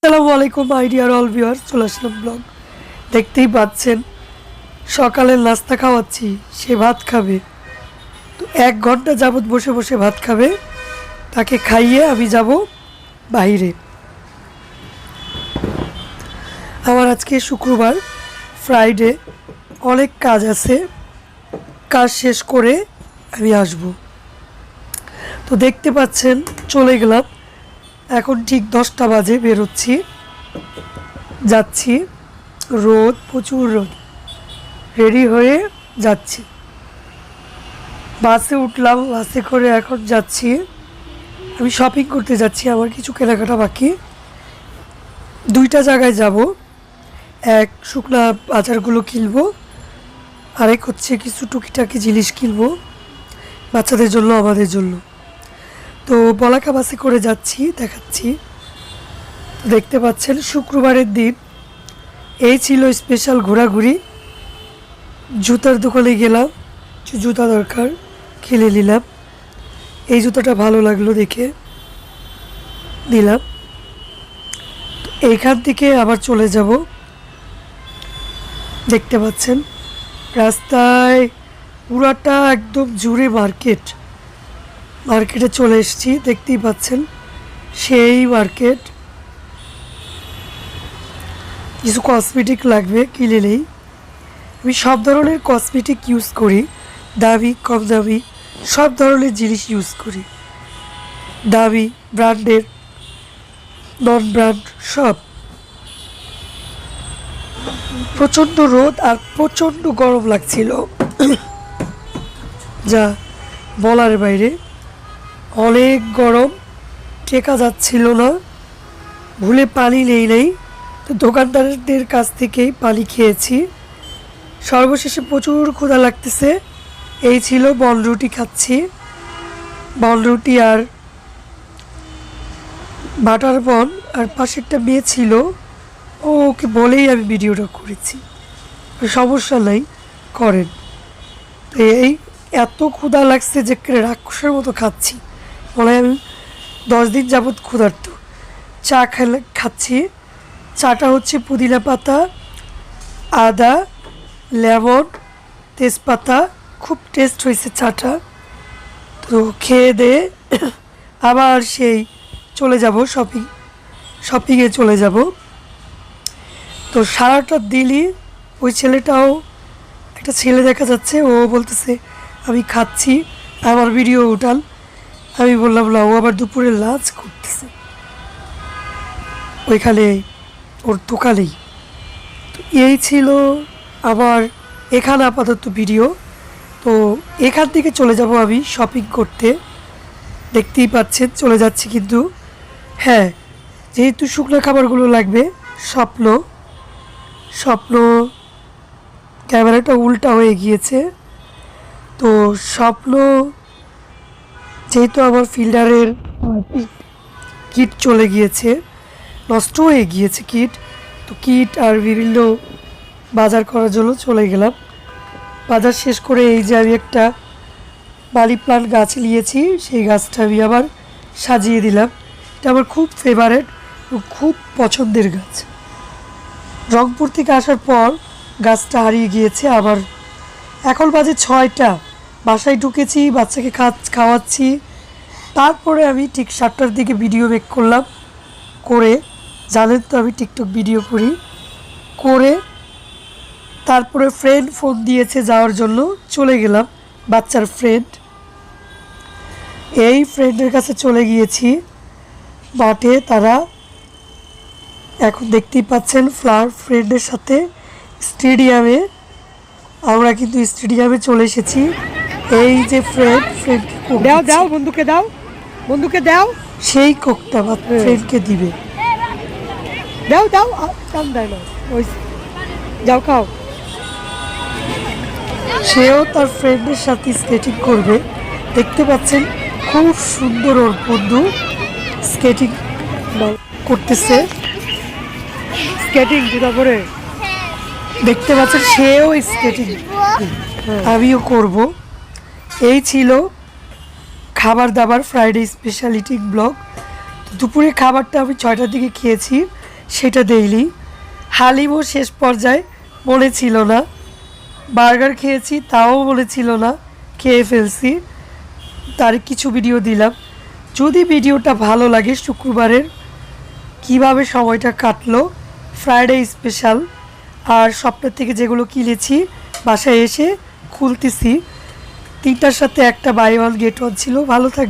আসসালামু আলাইকুম my dear all viewers, চলে আসলাম ব্লগ। দেখতেই পাচ্ছেন সকালের নাস্তা খাওয়াচ্ছি, সে ভাত খাবে। তো 1 ঘন্টা যাবৎ বসে বসে ভাত খাবে, তাকে খাইয়ে আমি যাব বাইরে। আমার আজকে শুক্রবার, ফ্রাইডে, অনেক কাজ আছে, কাজ শেষ করে আমি আসব। তো দেখতে পাচ্ছেন চলে গেলাম, এখন ঠিক 10টা বাজে, বেরোচ্ছি, যাচ্ছি। রোদ, প্রচুর রোদ, রেডি হয়ে যাচ্ছি। বাসে উঠলাম, বাসে করে এখন যাচ্ছি, আমি শপিং করতে যাচ্ছি। আমার কিছু কেনাকাটা বাকি, 2টা জায়গায় যাব। এক, শুকনা বাজারগুলো কিনবো, আরেক হচ্ছে কিছু টুকিটাকি জিনিস কিনবো বাচ্চাদের জন্য, আমাদের জন্য। তো বলাকা বাসে করে যাচ্ছি, দেখাচ্ছি। তো দেখতে পাচ্ছেন শুক্রবারের দিন এই ছিল স্পেশাল ঘোরাঘুরি। জুতার দোকানে গেলাম, জুতা দরকার, কিনে নিলাম। এই জুতাটা ভালো লাগলো দেখে দিলাম। তো এইখান থেকে আবার চলে যাব। দেখতে পাচ্ছেন রাস্তায় পুরাটা একদম জুড়ে মার্কেট। মার্কেটে চলে এসেছি, দেখতেই পাচ্ছেন সেই মার্কেট। কিছু কসমেটিক লাগবে, কিনে নেই। আমি সব ধরনের কসমেটিক ইউজ করি, দামি কম দামি সব ধরনের জিনিস ইউজ করি, দামি ব্র্যান্ডের, নন ব্র্যান্ড সব। প্রচণ্ড রোদ আর প্রচণ্ড গরম লাগছিল, যা বলার বাইরে। অনেক গরম, টেকা যাচ্ছিল না। ভুলে পানি নেই, তো দোকানদারদের কাছ থেকেই পানি খেয়েছি। সর্বশেষে প্রচুর ক্ষুধা লাগতেছে, এই ছিল বনরুটি খাচ্ছি। বনরুটি আর বাটার বন। আর পাশে একটা মেয়ে ছিল, ওকে বলেই আমি ভিডিওটা করেছি, সমস্যা নাই, করেন। তো এই এত ক্ষুধা লাগছে যে রাক্ষসের মতো খাচ্ছি, বলে আমি 10 দিন যাবৎ ক্ষুধার্ত। চা খাচ্ছি। চাটা হচ্ছে পুদিনা পাতা, আদা, লেমন, তেজপাতা, খুব টেস্ট হয়েছে চাটা। তো খেয়ে দিয়ে আবার সেই চলে যাব শপিংয়ে চলে যাব। তো সারাটা দিনই ওই ছেলেটাও, একটা ছেলে দেখা যাচ্ছে, ও বলতেছে আমি খাচ্ছি, আমার ভিডিও উঠান। আমি বললাম না, ও আবার দুপুরে লাঞ্চ করতেছে ওইখানে ওর দোকানেই। তো এই ছিল আবার এখানে আপাতত ভিডিও। তো এখান থেকে চলে যাব আমি শপিং করতে, দেখতেই পাচ্ছেন চলে যাচ্ছি। কিন্তু হ্যাঁ, যেহেতু শুকনো খাবারগুলো লাগবে, স্বপ্ন ক্যামেরাটা উল্টা হয়ে গিয়েছে। তো স্বপ্ন, যেহেতু আমার ফিল্টারের কিট চলে গিয়েছে, নষ্ট হয়ে গিয়েছে কিট, তো কিট আর বিভিন্ন বাজার করার জন্য চলে গেলাম। বাজার শেষ করে এই যে আমি একটা মানি প্লান্ট গাছ নিয়েছি, সেই গাছটা আমি আবার সাজিয়ে দিলাম। এটা আমার খুব ফেভারেট, খুব পছন্দের গাছ। রংপুর থেকে আসার পর গাছটা হারিয়ে গিয়েছে। আবার এখন বাজে 6টা, বাসায় ঢুকেছি, বাচ্চাকে খাওয়াচ্ছি। তারপরে আমি ঠিক 7টার দিকে ভিডিও মেক করলাম, করে, জানেন তো আমি টিকটক ভিডিও করি, করে তারপরে ফ্রেন্ড ফোন দিয়েছে যাওয়ার জন্য, চলে গেলাম। বাচ্চার ফ্রেন্ড, এই ফ্রেন্ডের কাছে চলে গিয়েছি মাঠে। তারা এখন দেখতেই পাচ্ছেন ফ্লাওয়ার ফ্রেন্ডের সাথে স্টেডিয়ামে, আমরা কিন্তু স্টেডিয়ামে চলে এসেছি। এই যে ফ্রেন্ড দাও বন্ধুকে দাও সেই কোকটা ফ্রেন্ডকে দিবে, দাও টান দেয় না, ওই যাও খাও। সেও তার ফ্রেন্ডের সাথে স্কেটিং করবে। দেখতে পাচ্ছেন খুব সুন্দর, ওর বন্ধু স্কেটিং করতেছে, স্কেটিং জুতা পরে। দেখতে পাচ্ছেন সেও স্কেটিং, আমিও করব। এই ছিল খাবার দাবার, ফ্রাইডে স্পেশাল ইটিং ব্লগ। দুপুরে খাবারটা আমি 6টার দিকে খেয়েছি, সেটা দেইলি। হালিমও শেষ পর্যায়ে মনে ছিল না। বার্গার খেয়েছি, তাও মনে ছিল না, খেয়ে ফেলছি। তার কিছু ভিডিও দিলাম। যদি ভিডিওটা ভালো লাগে, শুক্রবারের কিভাবে সময়টা কাটলো, ফ্রাইডে স্পেশাল, আর সপ্তাহ থেকে যেগুলো কিনেছি বাসায় এসে খুলতেছি, 3টার সাথে একটা বাই ওয়ান গেট ওয়ান ছিল। ভালো থাকবে।